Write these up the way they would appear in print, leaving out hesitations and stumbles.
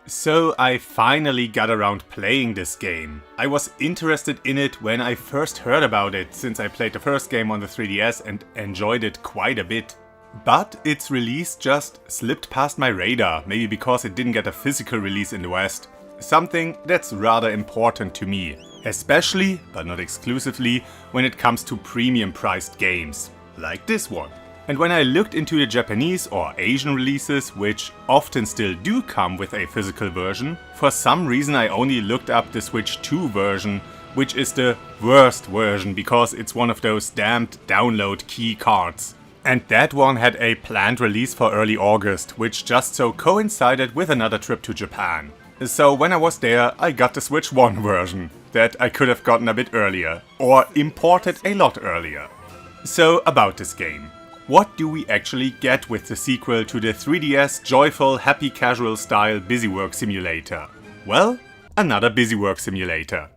So I finally got around playing this game. I was interested in it when I first heard about it, since I played the first game on the 3DS and enjoyed it quite a bit. But its release just slipped past my radar, maybe because it didn't get a physical release in the West. Something that's rather important to me, especially, but not exclusively, when it comes to premium priced games, like this one. And when I looked into the Japanese or Asian releases, which often still do come with a physical version, for some reason I only looked up the Switch 2 version, which is the worst version because it's one of those damned download key cards. And that one had a planned release for early August, which just so coincided with another trip to Japan. So when I was there, I got the Switch 1 version, that I could have gotten a bit earlier, or imported a lot earlier. So about this game. What do we actually get with the sequel to the 3DS joyful, happy casual style busywork simulator? Well, another busywork simulator.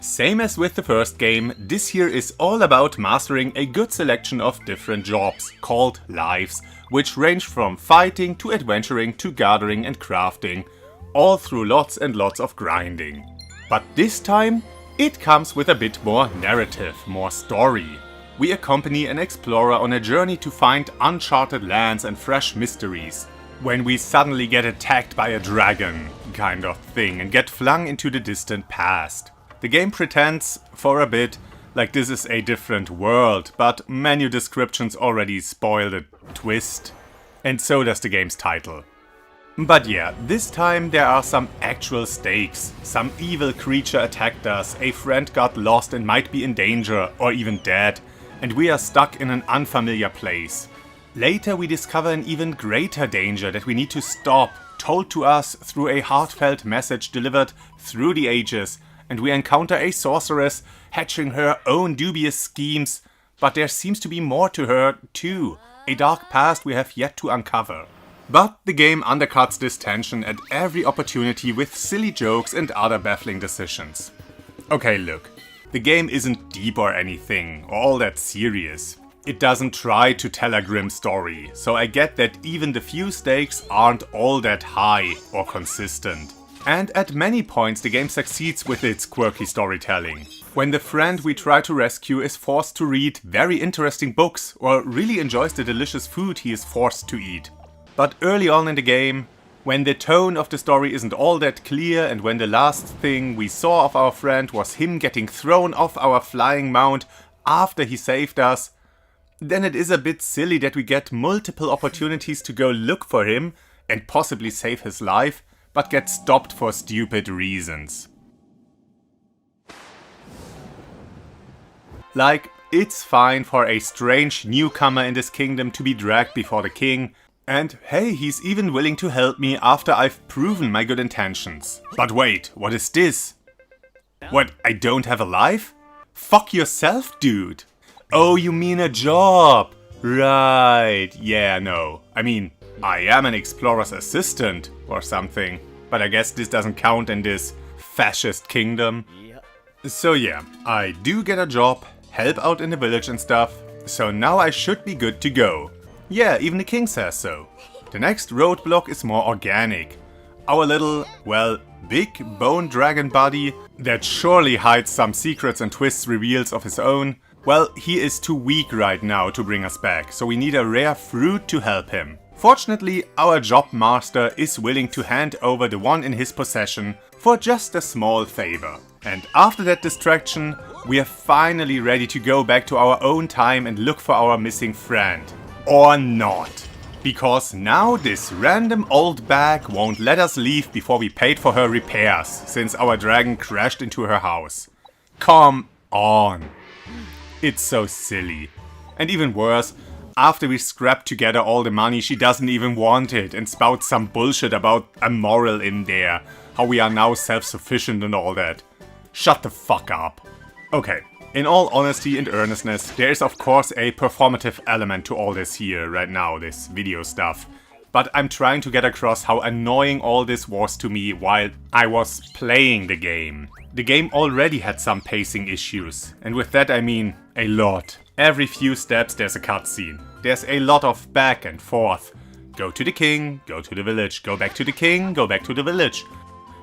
Same as with the first game, this here is all about mastering a good selection of different jobs, called lives, which range from fighting to adventuring to gathering and crafting, all through lots and lots of grinding. But this time, it comes with a bit more narrative, more story. We accompany an explorer on a journey to find uncharted lands and fresh mysteries, when we suddenly get attacked by a dragon, kind of thing, and get flung into the distant past. The game pretends, for a bit, like this is a different world, but menu descriptions already spoil the twist, and so does the game's title. But yeah, this time there are some actual stakes. Some evil creature attacked us, a friend got lost and might be in danger, or even dead, and we are stuck in an unfamiliar place. Later we discover an even greater danger that we need to stop, told to us through a heartfelt message delivered through the ages, and we encounter a sorceress hatching her own dubious schemes, but there seems to be more to her too, a dark past we have yet to uncover. But the game undercuts this tension at every opportunity with silly jokes and other baffling decisions. Okay, look, the game isn't deep or anything, or all that serious. It doesn't try to tell a grim story, so I get that even the few stakes aren't all that high or consistent. And at many points the game succeeds with its quirky storytelling. When the friend we try to rescue is forced to read very interesting books or really enjoys the delicious food he is forced to eat. But early on in the game, when the tone of the story isn't all that clear and when the last thing we saw of our friend was him getting thrown off our flying mount after he saved us, then it is a bit silly that we get multiple opportunities to go look for him and possibly save his life, but get stopped for stupid reasons. Like, it's fine for a strange newcomer in this kingdom to be dragged before the king, and hey, he's even willing to help me after I've proven my good intentions. But wait, what is this? What, I don't have a life? Fuck yourself, dude! Oh, you mean a job! Right, yeah, no. I mean, I am an explorer's assistant or something, but I guess this doesn't count in this fascist kingdom. So yeah, I do get a job, help out in the village and stuff, so now I should be good to go. Yeah, even the king says so. The next roadblock is more organic. Our little, well, big bone dragon buddy that surely hides some secrets and twists reveals of his own. Well, he is too weak right now to bring us back, so we need a rare fruit to help him. Fortunately, our job master is willing to hand over the one in his possession for just a small favor. And after that distraction, we are finally ready to go back to our own time and look for our missing friend. Or not. Because now this random old bag won't let us leave before we paid for her repairs, since our dragon crashed into her house. Come on. It's so silly. And even worse, after we scrapped together all the money, she doesn't even want it and spouts some bullshit about a moral in there. How we are now self-sufficient and all that. Shut the fuck up. Okay, in all honesty and earnestness, there is of course a performative element to all this here right now, this video stuff. But I'm trying to get across how annoying all this was to me while I was playing the game. The game already had some pacing issues, and with that I mean a lot. Every few steps there's a cutscene. There's a lot of back and forth. Go to the king, go to the village, go back to the king, go back to the village.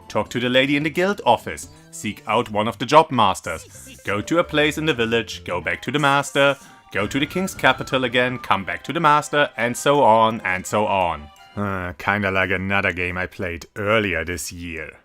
Talk to the lady in the guild office, seek out one of the job masters, go to a place in the village, go back to the master, go to the king's capital again, come back to the master, and so on and so on. Kinda like another game I played earlier this year.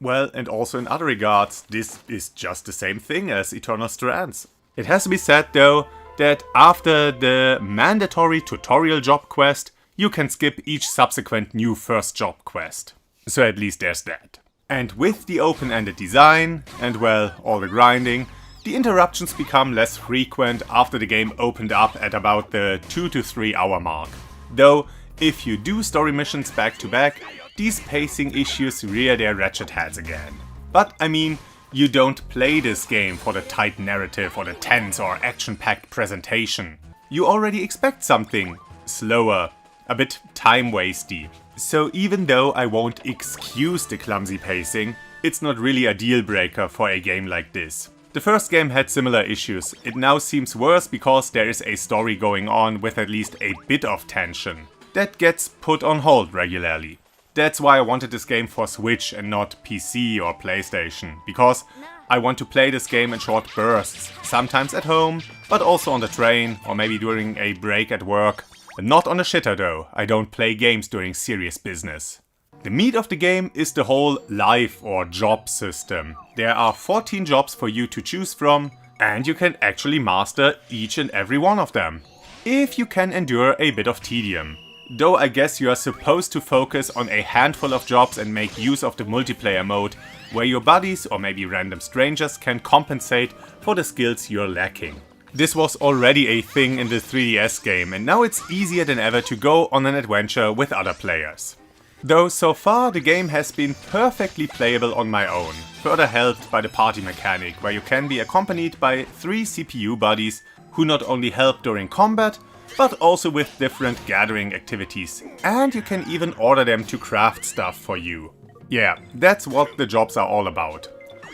Well, and also in other regards, this is just the same thing as Eternal Strands. It has to be said though, that after the mandatory tutorial job quest, you can skip each subsequent new first job quest. So at least there's that. And with the open-ended design, and well, all the grinding, the interruptions become less frequent after the game opened up at about the 2 to 3 hour mark. Though, if you do story missions back to back, these pacing issues rear their wretched heads again. But I mean, you don't play this game for the tight narrative or the tense or action-packed presentation. You already expect something slower, a bit time-wasty. So even though I won't excuse the clumsy pacing, it's not really a deal breaker for a game like this. The first game had similar issues. It now seems worse because there is a story going on with at least a bit of tension. That gets put on hold regularly. That's why I wanted this game for Switch and not PC or PlayStation, because I want to play this game in short bursts, sometimes at home, but also on the train or maybe during a break at work. Not on a shitter though, I don't play games during serious business. The meat of the game is the whole life or job system. There are 14 jobs for you to choose from, and you can actually master each and every one of them, if you can endure a bit of tedium. Though I guess you are supposed to focus on a handful of jobs and make use of the multiplayer mode, where your buddies or maybe random strangers can compensate for the skills you're lacking. This was already a thing in the 3DS game, and now it's easier than ever to go on an adventure with other players. Though so far the game has been perfectly playable on my own, further helped by the party mechanic, where you can be accompanied by 3 CPU buddies who not only help during combat, but also with different gathering activities, and you can even order them to craft stuff for you. Yeah, that's what the jobs are all about.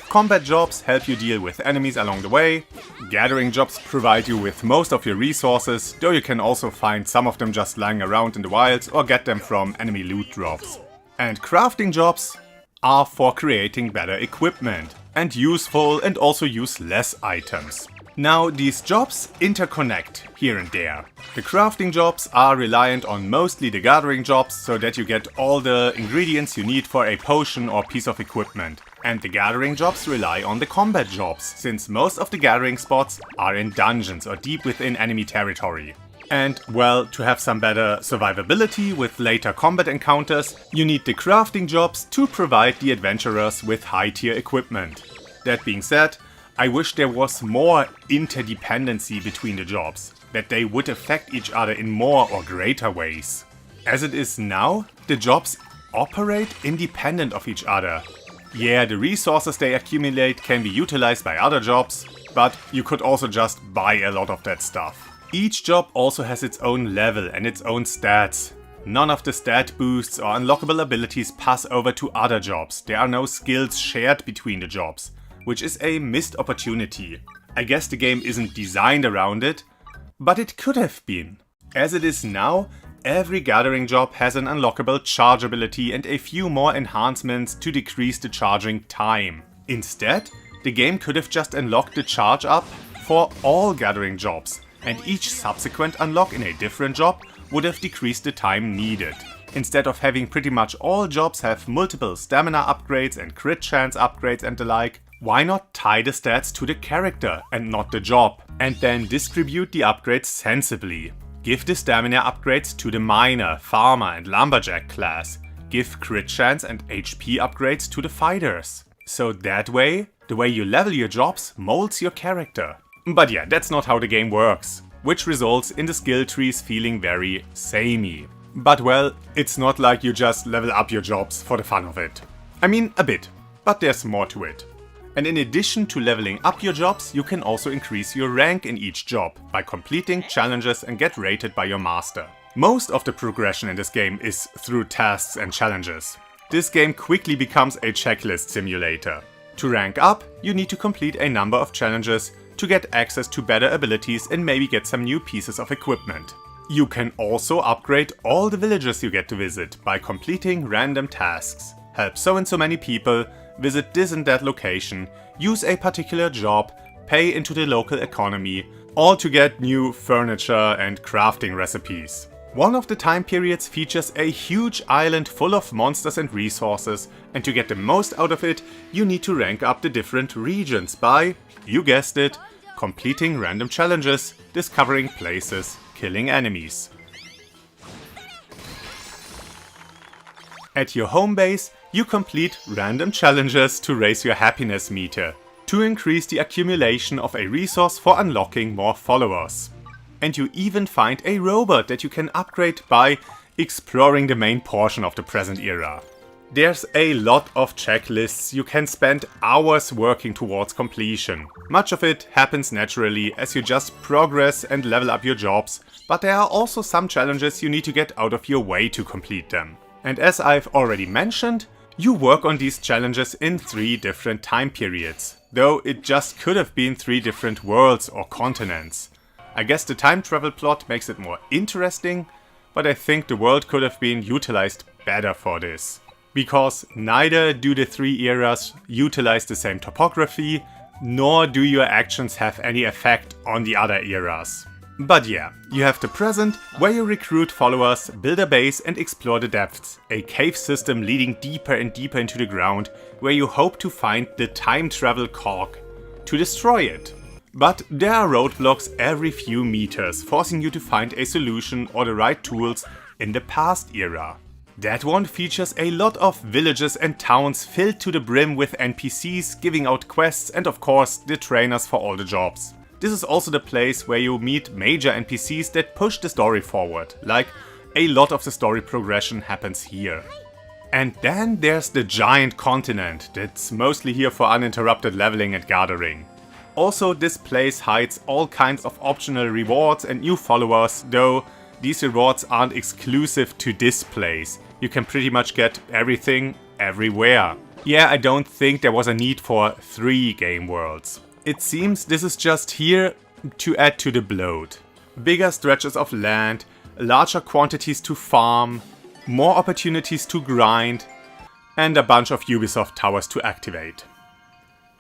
Combat jobs help you deal with enemies along the way, gathering jobs provide you with most of your resources, though you can also find some of them just lying around in the wilds or get them from enemy loot drops. And crafting jobs are for creating better equipment, and useful and also use less items. Now, these jobs interconnect here and there. The crafting jobs are reliant on mostly the gathering jobs, so that you get all the ingredients you need for a potion or piece of equipment. And the gathering jobs rely on the combat jobs, since most of the gathering spots are in dungeons or deep within enemy territory. And, well, to have some better survivability with later combat encounters, you need the crafting jobs to provide the adventurers with high-tier equipment. That being said, I wish there was more interdependency between the jobs, that they would affect each other in more or greater ways. As it is now, the jobs operate independent of each other. Yeah, the resources they accumulate can be utilized by other jobs, but you could also just buy a lot of that stuff. Each job also has its own level and its own stats. None of the stat boosts or unlockable abilities pass over to other jobs. There are no skills shared between the jobs, which is a missed opportunity. I guess the game isn't designed around it, but it could have been. As it is now, every gathering job has an unlockable charge ability and a few more enhancements to decrease the charging time. Instead, the game could have just unlocked the charge up for all gathering jobs, and each subsequent unlock in a different job would have decreased the time needed. Instead of having pretty much all jobs have multiple stamina upgrades and crit chance upgrades and the like, why not tie the stats to the character and not the job, and then distribute the upgrades sensibly? Give the stamina upgrades to the miner, farmer and lumberjack class. Give crit chance and HP upgrades to the fighters. So that way, the way you level your jobs molds your character. But yeah, that's not how the game works, which results in the skill trees feeling very samey. But well, it's not like you just level up your jobs for the fun of it. I mean, a bit, but there's more to it. And in addition to leveling up your jobs, you can also increase your rank in each job by completing challenges and get rated by your master. Most of the progression in this game is through tasks and challenges. This game quickly becomes a checklist simulator. To rank up, you need to complete a number of challenges to get access to better abilities and maybe get some new pieces of equipment. You can also upgrade all the villages you get to visit by completing random tasks. Help so and so many people, visit this and that location, use a particular job, pay into the local economy, all to get new furniture and crafting recipes. One of the time periods features a huge island full of monsters and resources, and to get the most out of it, you need to rank up the different regions by, you guessed it, completing random challenges, discovering places, killing enemies. At your home base, you complete random challenges to raise your happiness meter, to increase the accumulation of a resource for unlocking more followers. And you even find a robot that you can upgrade by exploring the main portion of the present era. There's a lot of checklists you can spend hours working towards completion. Much of it happens naturally as you just progress and level up your jobs, but there are also some challenges you need to get out of your way to complete them. And as I've already mentioned, you work on these challenges in 3 different time periods, though it just could have been 3 different worlds or continents. I guess the time travel plot makes it more interesting, but I think the world could have been utilized better for this. Because neither do the 3 eras utilize the same topography, nor do your actions have any effect on the other eras. But yeah, you have the present, where you recruit followers, build a base and explore the depths, a cave system leading deeper and deeper into the ground, where you hope to find the time travel cork to destroy it. But there are roadblocks every few meters, forcing you to find a solution or the right tools in the past era. That one features a lot of villages and towns filled to the brim with NPCs giving out quests and of course the trainers for all the jobs. This is also the place where you meet major NPCs that push the story forward, like a lot of the story progression happens here. And then there's the giant continent that's mostly here for uninterrupted leveling and gathering. Also, this place hides all kinds of optional rewards and new followers, though these rewards aren't exclusive to this place. You can pretty much get everything everywhere. Yeah, I don't think there was a need for 3 game worlds. It seems this is just here to add to the bloat. Bigger stretches of land, larger quantities to farm, more opportunities to grind, and a bunch of Ubisoft towers to activate.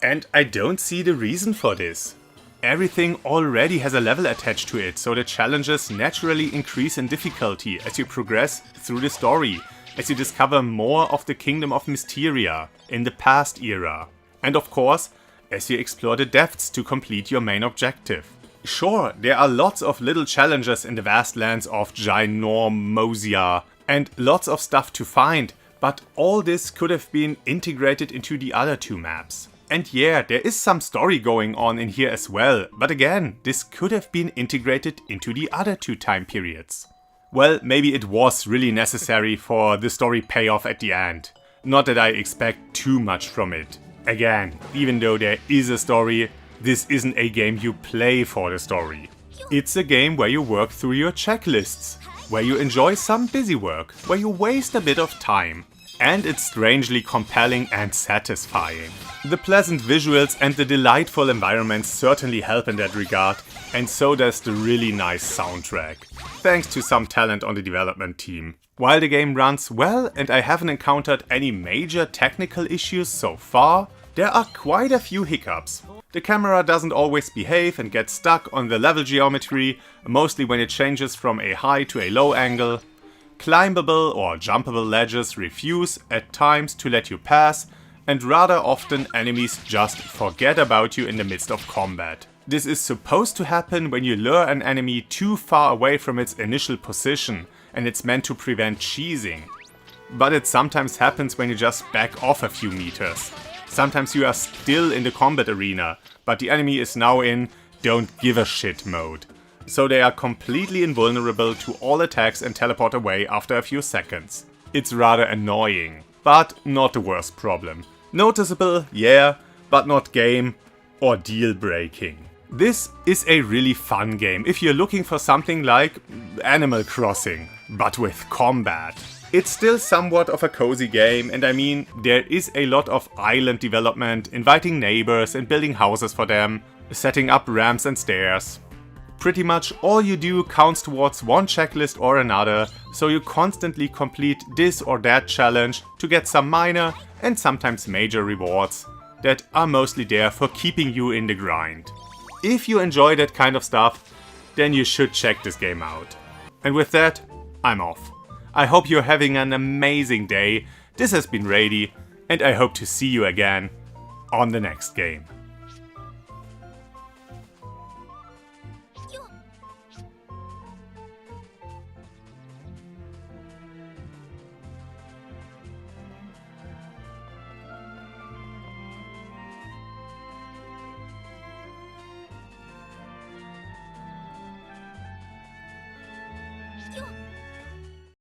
And I don't see the reason for this. Everything already has a level attached to it, so the challenges naturally increase in difficulty as you progress through the story, as you discover more of the Kingdom of Mysteria in the past era. And of course, as you explore the depths to complete your main objective. Sure, there are lots of little challenges in the vast lands of Ginormosia, and lots of stuff to find, but all this could have been integrated into the other 2 maps. And yeah, there is some story going on in here as well, but again, this could have been integrated into the other 2 time periods. Well, maybe it was really necessary for the story payoff at the end. Not that I expect too much from it. Again, even though there is a story, this isn't a game you play for the story. It's a game where you work through your checklists, where you enjoy some busy work, where you waste a bit of time. And it's strangely compelling and satisfying. The pleasant visuals and the delightful environments certainly help in that regard, and so does the really nice soundtrack. Thanks to some talent on the development team. While the game runs well and I haven't encountered any major technical issues so far, there are quite a few hiccups. The camera doesn't always behave and gets stuck on the level geometry, mostly when it changes from a high to a low angle. Climbable or jumpable ledges refuse at times to let you pass, and rather often enemies just forget about you in the midst of combat. This is supposed to happen when you lure an enemy too far away from its initial position, and it's meant to prevent cheesing. But it sometimes happens when you just back off a few meters. Sometimes you are still in the combat arena, but the enemy is now in don't give a shit mode. So they are completely invulnerable to all attacks and teleport away after a few seconds. It's rather annoying, but not the worst problem. Noticeable, yeah, but not game or deal breaking. This is a really fun game if you're looking for something like Animal Crossing, but with combat. It's still somewhat of a cozy game, and I mean, there is a lot of island development, inviting neighbors and building houses for them, setting up ramps and stairs. Pretty much all you do counts towards one checklist or another, so you constantly complete this or that challenge to get some minor and sometimes major rewards that are mostly there for keeping you in the grind. If you enjoy that kind of stuff, then you should check this game out. And with that, I'm off. I hope you're having an amazing day. This has been Rady, and I hope to see you again on the next game.